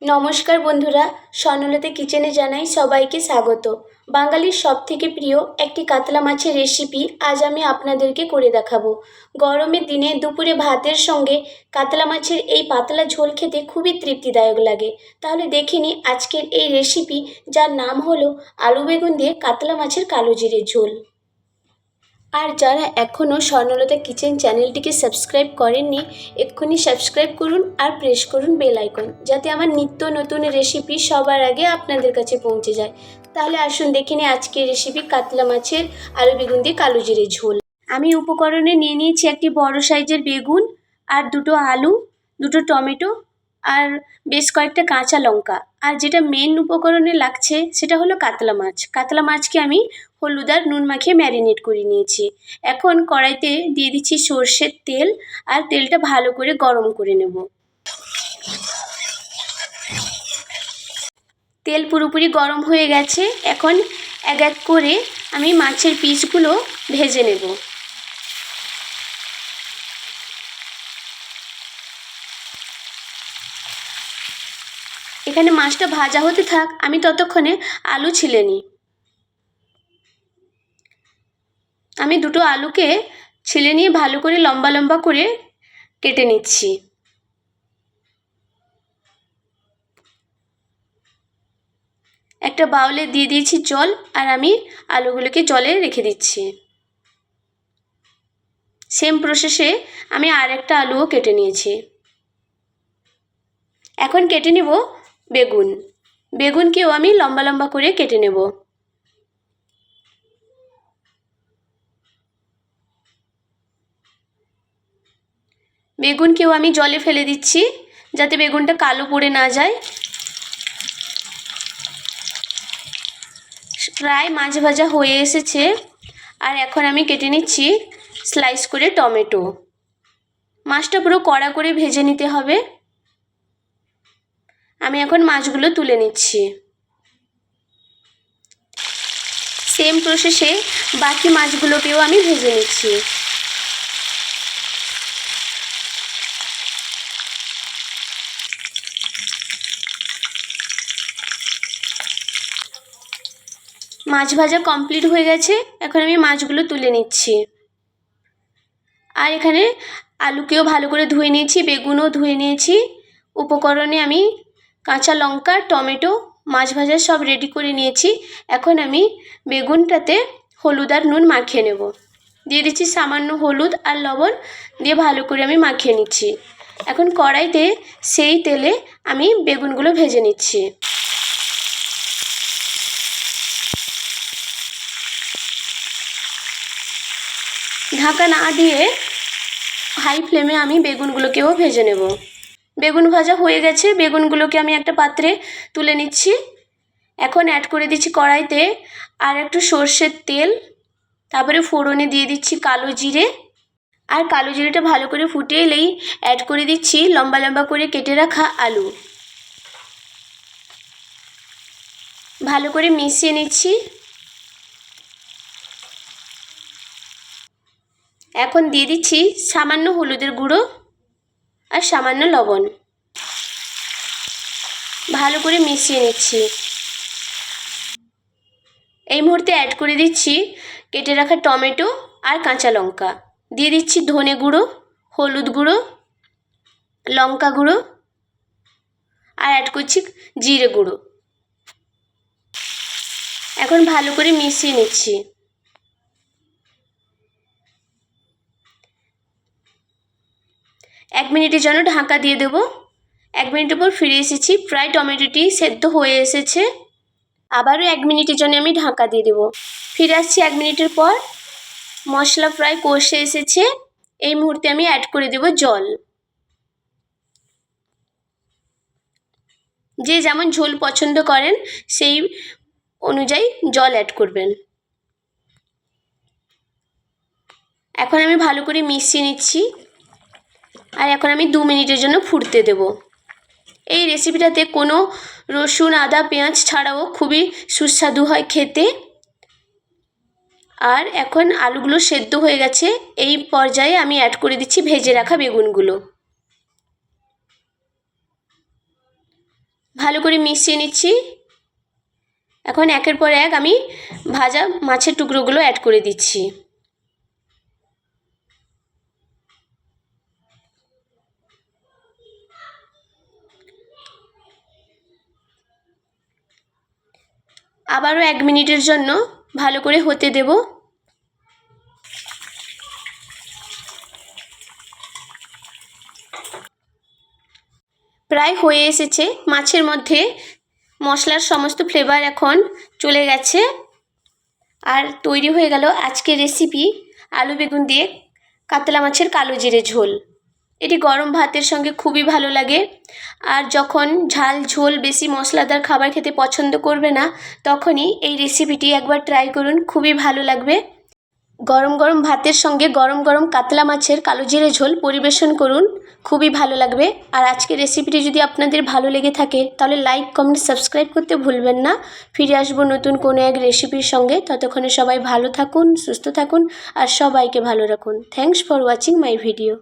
নমস্কার বন্ধুরা, স্বর্ণলতা কিচেনে জানাই সবাইকে স্বাগত। বাঙালির সবথেকে প্রিয় একটি কাতলা মাছের রেসিপি আজ আমি আপনাদেরকে করে দেখাবো। গরমের দিনে দুপুরে ভাতের সঙ্গে কাতলা মাছের এই পাতলা ঝোল খেতে খুবই তৃপ্তিদায়ক লাগে। তাহলে দেখে নিই আজকের এই রেসিপি, যার নাম হলো আলু বেগুন দিয়ে কাতলা মাছের কালো জিরে ঝোল। আর যারা এখনও স্বর্ণলতা কিচেন চ্যানেলটিকে সাবস্ক্রাইব করেননি, এক্ষুনি সাবস্ক্রাইব করুন আর প্রেস করুন বেল আইকন, যাতে আমার নিত্য নতুন রেসিপি সবার আগে আপনাদের কাছে পৌঁছে যায়। তাহলে আসুন দেখে নিই আজকের রেসিপি কাতলা মাছের আলু বেগুন দিয়ে কালো জিরে ঝোল। আমি উপকরণে নিয়ে নিয়েছি একটি বড় সাইজের বেগুন, আর দুটো আলু, দুটো টমেটো, আর বেশ কয়েকটা কাঁচা লঙ্কা। আর যেটা মেন উপকরণে লাগছে সেটা হলো কাতলা মাছ। কাতলা মাছকে আমি হলুদ আর নুন মাখিয়ে ম্যারিনেট করে নিয়েছি। এখন কড়াইতে দিয়ে দিচ্ছি সর্ষের তেল, আর তেলটা ভালো করে গরম করে নেব। তেল পুরোপুরি গরম হয়ে গেছে। এখন এক এক করে আমি মাছের পিসগুলো ভেজে নেব। এখানে মাছটা ভাজা হতে থাক, আমি ততক্ষণে আলু ছিলে নিই। আমি দুটো আলুকে ছিলে নিয়ে ভালো করে লম্বা লম্বা করে কেটে নিচ্ছি। একটা বাউলে দিয়ে দিয়েছি জল, আর আমি আলুগুলোকে জলে রেখে দিচ্ছি। সেম প্রসেসে আমি আর একটা আলুও কেটে নিয়েছি। এখন কেটে নেব বেগুন। বেগুনকেও আমি লম্বা লম্বা করে কেটে নেব। বেগুনকেও আমি জলে ফেলে দিচ্ছি, যাতে বেগুনটা কালো পড়ে না যায়। প্রায় মাছ ভাজা হয়ে এসেছে। আর এখন আমি কেটে নিচ্ছি স্লাইস করে টমেটো। মাছটা পুরো কড়া করে ভেজে নিতে হবে। আমি এখন মাছগুলো তুলে নিচ্ছি। সেম প্রসেসে বাকি মাছগুলোকেও আমি ভেজে নিচ্ছি। মাছ ভাজা কমপ্লিট হয়ে গেছে। এখন আমি মাছগুলো তুলে নিচ্ছি। আর এখানে আলুকেও ভালো করে ধুয়ে নিয়েছি, বেগুনও ধুয়ে নিয়েছি। উপকরণে আমি কাঁচা লঙ্কা, টমেটো, মাছ ভাজা সব রেডি করে নিয়েছি। এখন আমি বেগুনটাতে হলুদ আর নুন মাখিয়ে নেব। দিয়ে দিচ্ছি সামান্য হলুদ আর লবণ, দিয়ে ভালো করে আমি মাখিয়ে নিচ্ছি। এখন কড়াইতে সেই তেলে আমি বেগুনগুলো ভেজে নিচ্ছি। ঢাকা না দিয়ে হাই ফ্লেমে আমি বেগুনগুলোকেও ভেজে নেব। বেগুন ভাজা হয়ে গেছে। বেগুনগুলোকে আমি একটা পাত্রে তুলে নিচ্ছি। এখন অ্যাড করে দিচ্ছি কড়াইতে আর একটু সর্ষের তেল। তারপরে ফোড়নে দিয়ে দিচ্ছি কালো জিরে। আর কালো জিরেটা ভালো করে ফুটে এলেই অ্যাড করে দিচ্ছি লম্বা লম্বা করে কেটে রাখা আলু। ভালো করে মিশিয়ে নিচ্ছি। এখন দিয়ে দিচ্ছি সামান্য হলুদের গুঁড়ো আর সামান্য লবণ। ভালো করে মিশিয়ে নিচ্ছি। এই মুহূর্তে অ্যাড করে দিচ্ছি কেটে রাখা টমেটো আর কাঁচা লঙ্কা। দিয়ে দিচ্ছি ধনে গুঁড়ো, হলুদ গুঁড়ো, লঙ্কা গুঁড়ো, আর অ্যাড করছি জিরে গুঁড়ো। এখন ভালো করে মিশিয়ে নিচ্ছি। এক মিনিটের জন্য ঢাকা দিয়ে দেব। 1 মিনিটের পর ফিরে এসেছি। প্রায় টমেটোটি সেদ্ধ হয়ে এসেছে। আবারও 1 মিনিটের জন্য আমি ঢাকা দিয়ে দেব। ফিরে আসছি 1 মিনিটের পর। মশলা প্রায় কষে এসেছে। এই মুহূর্তে আমি অ্যাড করে দেব জল। যে যেমন ঝোল পছন্দ করেন সেই অনুযায়ী জল অ্যাড করবেন। এখন আমি ভালো করে মিশিয়ে নিচ্ছি। আর এখন আমি 2 মিনিটের জন্য ফুটতে দেব। এই রেসিপিটাতে কোনো রসুন, আদা, পেঁয়াজ ছাড়াও খুবই সুস্বাদু হয় খেতে। আর এখন আলুগুলো সেদ্ধ হয়ে গেছে। এই পর্যায়ে আমি অ্যাড করে দিচ্ছি ভেজে রাখা বেগুনগুলো। ভালো করে মিশিয়ে নিচ্ছি। এখন একের পর এক আমি ভাজা মাছের টুকরোগুলো অ্যাড করে দিচ্ছি। আবারও 1 মিনিটের জন্য ভালো করে হতে দেব। প্রায় হয়ে এসেছে। মাছের মধ্যে মশলার সমস্ত ফ্লেভার এখন চলে গেছে। আর তৈরি হয়ে গেল আজকের রেসিপি আলু বেগুন দিয়ে কাতলা মাছের কালো জিরে ঝোল। এটি গরম ভাতের সঙ্গে খুবই ভালো লাগে। আর যখন ঝাল ঝোল বেশি মশলাদার খাবার খেতে পছন্দ করবে না, তখনই এই রেসিপিটি একবার ট্রাই করুন, খুবই ভালো লাগবে। গরম গরম ভাতের সঙ্গে গরম গরম কাতলা মাছের কালো জিরে ঝোল পরিবেশন করুন, খুবই ভালো লাগবে। আর আজকের রেসিপিটি যদি আপনাদের ভালো লেগে থাকে তাহলে লাইক কমেন্ট সাবস্ক্রাইব করতে ভুলবেন না। ফিরে আসবো নতুন কোনো এক রেসিপির সঙ্গে। ততক্ষণে সবাই ভালো থাকুন, সুস্থ থাকুন আর সবাইকে ভালো রাখুন। Thanks for watching my video.